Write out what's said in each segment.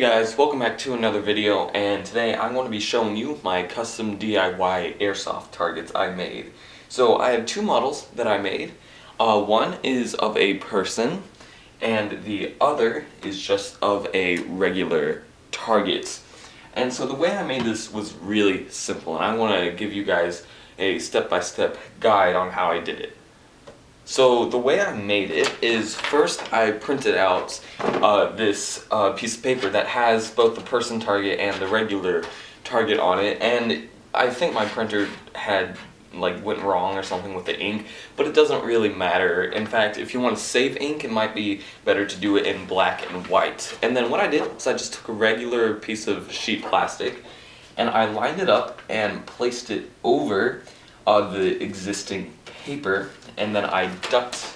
guys, welcome back to another video, and today I'm going to be showing you my custom DIY airsoft targets I made. So I have two models that I made. One is of a person, and the other is just of a regular target. And so the way I made this was really simple, and I want to give you guys a step-by-step guide on how I did it. So the way I made it is, first I printed out this piece of paper that has both the person target and the regular target on it, and I think my printer went wrong or something with the ink, but it doesn't really matter. In fact, if you want to save ink, it might be better to do it in black and white. And then what I did was I just took a regular piece of sheet plastic and I lined it up and placed it over the existing paper, and then I duct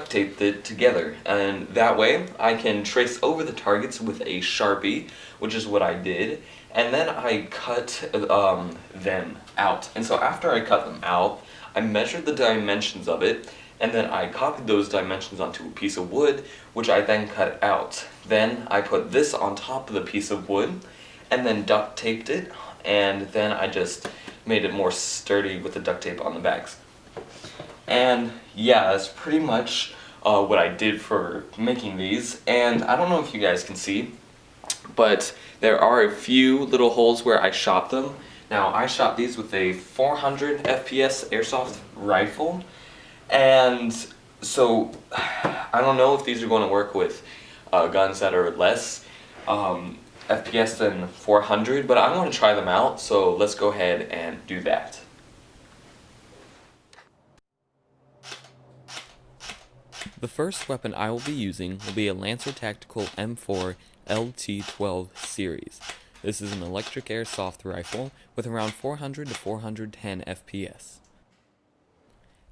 taped it together, and that way I can trace over the targets with a Sharpie, which is what I did, and then I cut them out. And so after I cut them out, I measured the dimensions of it, and then I copied those dimensions onto a piece of wood, which I then cut out. Then I put this on top of the piece of wood, and then duct taped it, and then I just made it more sturdy with the duct tape on the bags. And yeah, that's pretty much what I did for making these. And I don't know if you guys can see, but there are a few little holes where I shot them. Now, I shot these with a 400 FPS airsoft rifle, and so I don't know if these are going to work with guns that are less FPS than 400, but I'm going to try them out, so let's go ahead and do that. The first weapon I will be using will be a Lancer Tactical M4 LT12 series. This is an electric airsoft rifle with around 400 to 410 FPS.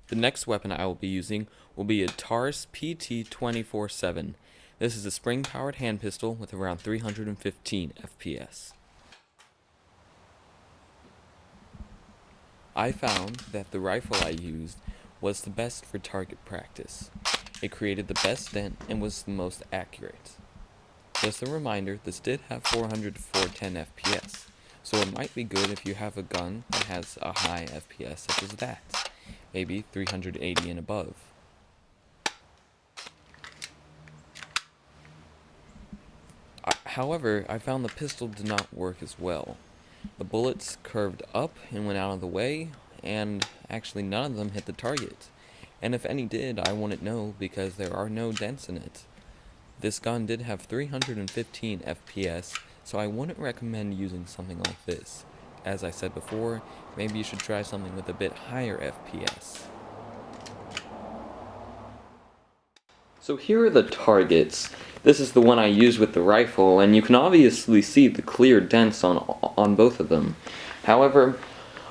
The next weapon I will be using will be a Taurus PT-24-7. This is a spring-powered hand pistol with around 315 FPS. I found that the rifle I used was the best for target practice. It created the best dent and was the most accurate. Just a reminder, this did have 400 to 410 FPS, so it might be good if you have a gun that has a high FPS such as that, maybe 380 and above. However, I found the pistol did not work as well. The bullets curved up and went out of the way, and actually none of them hit the target. And if any did, I wouldn't know because there are no dents in it. This gun did have 315 FPS, so I wouldn't recommend using something like this. As I said before, maybe you should try something with a bit higher FPS. So here are the targets. This is the one I used with the rifle, and you can obviously see the clear dents on both of them. However,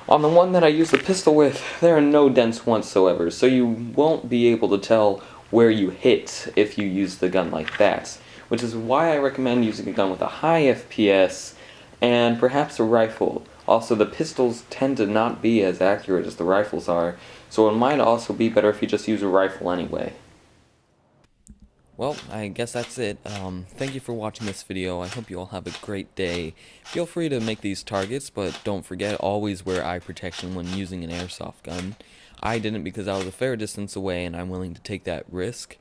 on the one that I used the pistol with, there are no dents whatsoever, so you won't be able to tell where you hit if you use the gun like that, which is why I recommend using a gun with a high FPS and perhaps a rifle. Also, the pistols tend to not be as accurate as the rifles are, so it might also be better if you just use a rifle anyway. Well, I guess that's it. Thank you for watching this video. I hope you all have a great day. Feel free to make these targets, but don't forget, always wear eye protection when using an airsoft gun. I didn't because I was a fair distance away and I'm willing to take that risk.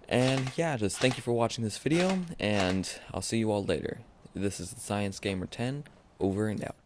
And yeah, just thank you for watching this video, and I'll see you all later. This is the Science Gamer 10, over and out.